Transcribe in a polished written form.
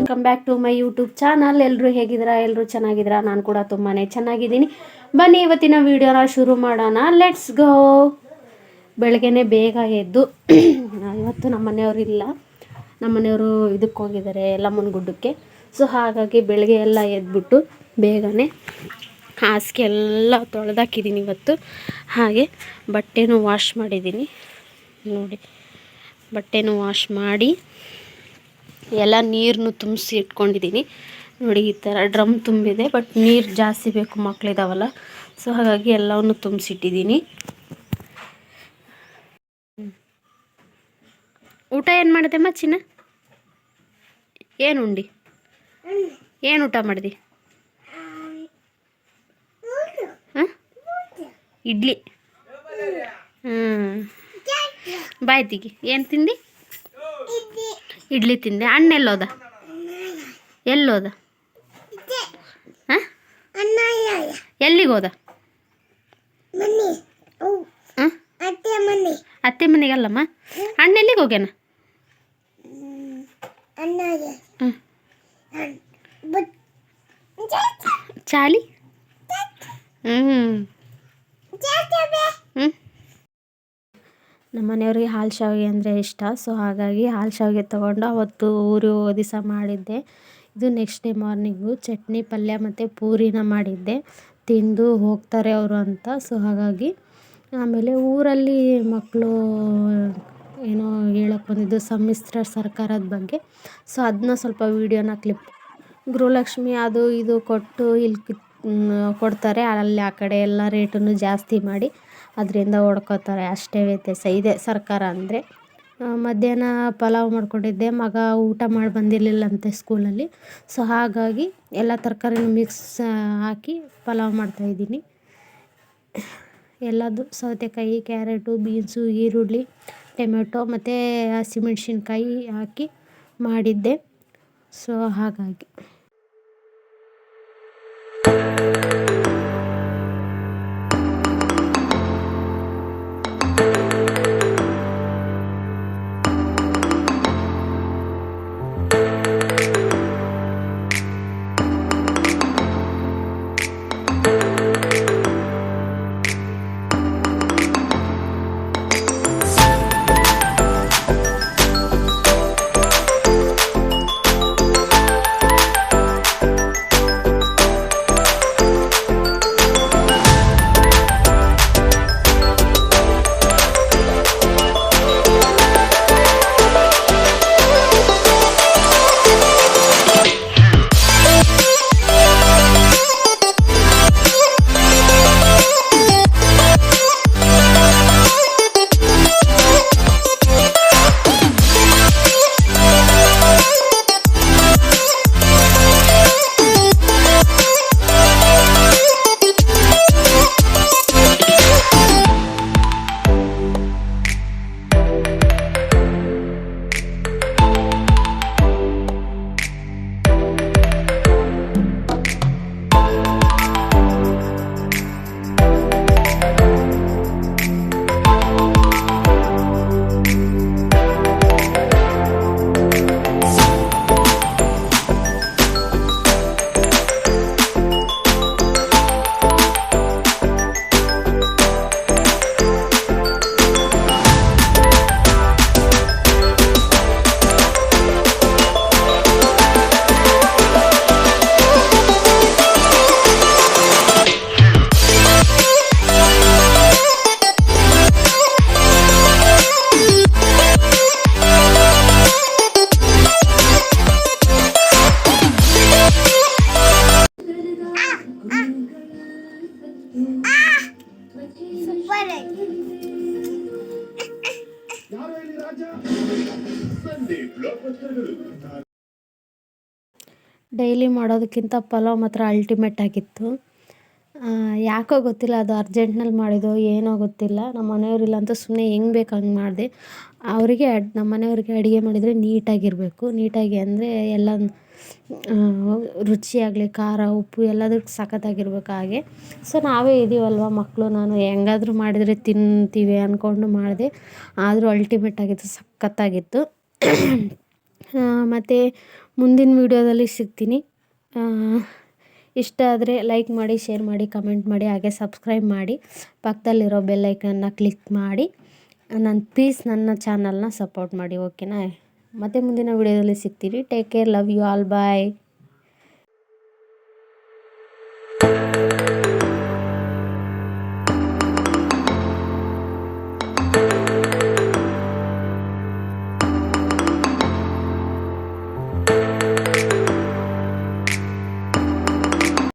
Welcome back to my YouTube channel. ಎಲ್ಲರೂ ಹೇಗಿದ್ದೀರಾ? ಎಲ್ಲರೂ ಚೆನ್ನಾಗಿದ್ದೀರಾ? ನಾನು ಕೂಡ ತುಂಬಾ ಚೆನ್ನಾಗಿದ್ದೀನಿ. ಬನ್ನಿ ಇವತ್ತಿನ ವಿಡಿಯೋನ ಶುರು ಮಾಡೋಣ. Let's go. ಬೆಳಗ್ಗೆನೇ ಬೇಗ ಎದ್ದು ಇವತ್ತು ನಮ್ಮ ಮನೆಯವರಿಲ್ಲ, ನಮ್ಮ ಮನೆಯವರು ಇದಕ್ಕೆ ಹೋಗಿದ್ದಾರೆ ಲಮ್ಮನ ಗುಡ್ಡಕ್ಕೆ. ಸೊ ಹಾಗಾಗಿ ಬೆಳಗ್ಗೆ ಎಲ್ಲ ಎದ್ಬಿಟ್ಟು ಬೇಗನೆ ಹಾಸಿಗೆ ಎಲ್ಲ ತೊಳೆದಾಕಿದ್ದೀನಿ ಇವತ್ತು. ಹಾಗೆ ಬಟ್ಟೆನೂ ವಾಶ್ ಮಾಡಿದ್ದೀನಿ ನೋಡಿ. ಬಟ್ಟೆನೂ ವಾಶ್ ಮಾಡಿ ಎಲ್ಲ ನೀರನ್ನು ತುಂಬಿಸಿ ಇಟ್ಕೊಂಡಿದ್ದೀನಿ ನೋಡಿ. ಈ ಥರ ಡ್ರಮ್ ತುಂಬಿದೆ, ಬಟ್ ನೀರು ಜಾಸ್ತಿ ಬೇಕು, ಮಕ್ಕಳಿದಾವಲ್ಲ. ಸೊ ಹಾಗಾಗಿ ಎಲ್ಲವನ್ನು ತುಂಬಿಸಿಟ್ಟಿದ್ದೀನಿ. ಊಟ ಏನು ಮಾಡಿದೆ ಚಿನ್ನ? ಏನು ಉಂಡಿ? ಏನು ಊಟ ಮಾಡಿದೆ? ಹಾಂ, ಇಡ್ಲಿ. ಬಾಯ್ತಿಗೆ ಏನು ತಿಂದು? ಇಡ್ಲಿ ತಿಂದೆ. ಅಣ್ಣ ಎಲ್ಲೋದ? ಎಲ್ಲೋದ? ಹಾಂ, ಎಲ್ಲಿಗೆ ಹೋದ? ಹಾಂ, ಅತ್ತೆ ಮನೆಗಲ್ಲಮ್ಮ. ಅಣ್ಣ ಎಲ್ಲಿಗೆ ಹೋಗ್ಯಾನ? ಚಾಲಿ. ನಮ್ಮ ಮನೆಯವ್ರಿಗೆ ಹಾಲು ಶಾವಿಗೆ ಅಂದರೆ ಇಷ್ಟ. ಸೊ ಹಾಗಾಗಿ ಹಾಲು ಶಾವಿಗೆ ತೊಗೊಂಡು ಅವತ್ತು ಊರು ದಿವಸ ಮಾಡಿದ್ದೆ. ಇದು ನೆಕ್ಸ್ಟ್ ಡೇ ಮಾರ್ನಿಂಗು ಚಟ್ನಿ ಪಲ್ಯ ಮತ್ತು ಪೂರಿನ ಮಾಡಿದ್ದೆ. ತಿಂದು ಹೋಗ್ತಾರೆ ಅವರು ಅಂತ. ಸೊ ಹಾಗಾಗಿ ಆಮೇಲೆ ಊರಲ್ಲಿ ಮಕ್ಕಳು ಏನೋ ಹೇಳಕ್ಕೆ ಬಂದಿದ್ದು ಸಮ್ಮಿಶ್ರ ಸರ್ಕಾರದ ಬಗ್ಗೆ. ಸೊ ಅದನ್ನ ಸ್ವಲ್ಪ ವೀಡಿಯೋನ ಕ್ಲಿಪ್, ಗೃಹಲಕ್ಷ್ಮಿ ಅದು ಇದು ಕೊಟ್ಟು ಇಲ್ಲಿ ಕೊಡ್ತಾರೆ, ಅಲ್ಲಿ ಆ ಕಡೆ ಎಲ್ಲ ರೇಟನ್ನು ಜಾಸ್ತಿ ಮಾಡಿ ಅದರಿಂದ ಹೊಡ್ಕೋತಾರೆ. ಅಷ್ಟೇ ವ್ಯತ್ಯಾಸ ಇದೆ ಸರ್ಕಾರ ಅಂದರೆ. ಮಧ್ಯಾಹ್ನ ಪಲಾವ್ ಮಾಡ್ಕೊಂಡಿದ್ದೆ. ಮಗ ಊಟ ಮಾಡಿ ಬಂದಿರಲಿಲ್ಲಂತೆ ಸ್ಕೂಲಲ್ಲಿ. ಸೊ ಹಾಗಾಗಿ ಎಲ್ಲ ತರಕಾರಿನೂ ಮಿಕ್ಸ್ ಹಾಕಿ ಪಲಾವ್ ಮಾಡ್ತಾಯಿದ್ದೀನಿ. ಎಲ್ಲದು ಸೌತೆಕಾಯಿ, ಕ್ಯಾರೆಟು, ಬೀನ್ಸು, ಈರುಳ್ಳಿ, ಟೊಮೆಟೊ ಮತ್ತು ಹಸಿಮೆಣ್ಸಿನ್ಕಾಯಿ ಹಾಕಿ ಮಾಡಿದ್ದೆ. ಸೊ ಹಾಗಾಗಿ ಡೈಲಿ ಮಾಡೋದಕ್ಕಿಂತ ಪಲಾವ್ ಮಾತ್ರ ಅಲ್ಟಿಮೇಟ್ ಆಗಿತ್ತು. ಯಾಕೋ ಗೊತ್ತಿಲ್ಲ, ಅದು ಅರ್ಜೆಂಟ್ನಲ್ಲಿ ಮಾಡಿದೋ ಏನೋ ಗೊತ್ತಿಲ್ಲ. ನಮ್ಮ ಮನೆಯವರಿಲ್ಲ ಅಂತ ಸುಮ್ಮನೆ ಹೆಂಗೆ ಬೇಕು ಹಂಗೆ ಮಾಡಿದೆ. ಅವರಿಗೆ ನಮ್ಮ ಮನೆಯವ್ರಿಗೆ ಅಡುಗೆ ಮಾಡಿದರೆ ನೀಟಾಗಿರಬೇಕು. ನೀಟಾಗಿ ಅಂದರೆ ಎಲ್ಲ ರುಚಿಯಾಗಲಿ, ಖಾರ ಉಪ್ಪು ಎಲ್ಲದಕ್ಕೆ ಸಖತ್ತಾಗಿರ್ಬೇಕು ಹಾಗೆ. ಸೊ ನಾವೇ ಇದ್ದೀವಲ್ವ ಮಕ್ಕಳು, ನಾನು ಹೆಂಗಾದ್ರೂ ಮಾಡಿದರೆ ತಿಂತೀವಿ ಅಂದ್ಕೊಂಡು ಮಾಡಿದೆ. ಆದರೂ ಅಲ್ಟಿಮೇಟ್ ಆಗಿತ್ತು, ಸಖತ್ತಾಗಿತ್ತು. ಮತ್ತು ಮುಂದಿನ ವೀಡಿಯೋದಲ್ಲಿ ಸಿಗ್ತೀನಿ. ಇಷ್ಟ ಆದರೆ ಲೈಕ್ ಮಾಡಿ, ಶೇರ್ ಮಾಡಿ, ಕಮೆಂಟ್ ಮಾಡಿ, ಹಾಗೆ ಸಬ್ಸ್ಕ್ರೈಬ್ ಮಾಡಿ, ಪಕ್ಕದಲ್ಲಿರೋ ಬೆಲ್ ಐಕನ್ನ ಕ್ಲಿಕ್ ಮಾಡಿ ಪ್ಲೀಸ್ ನನ್ನ ಚಾನಲ್ನ ಸಪೋರ್ಟ್ ಮಾಡಿ. ಓಕೆನಾ? ಮತ್ತೆ ಮುಂದಿನ ವೀಡಿಯೋದಲ್ಲಿ ಸಿಗ್ತೀನಿ. Take care, love you all, bye.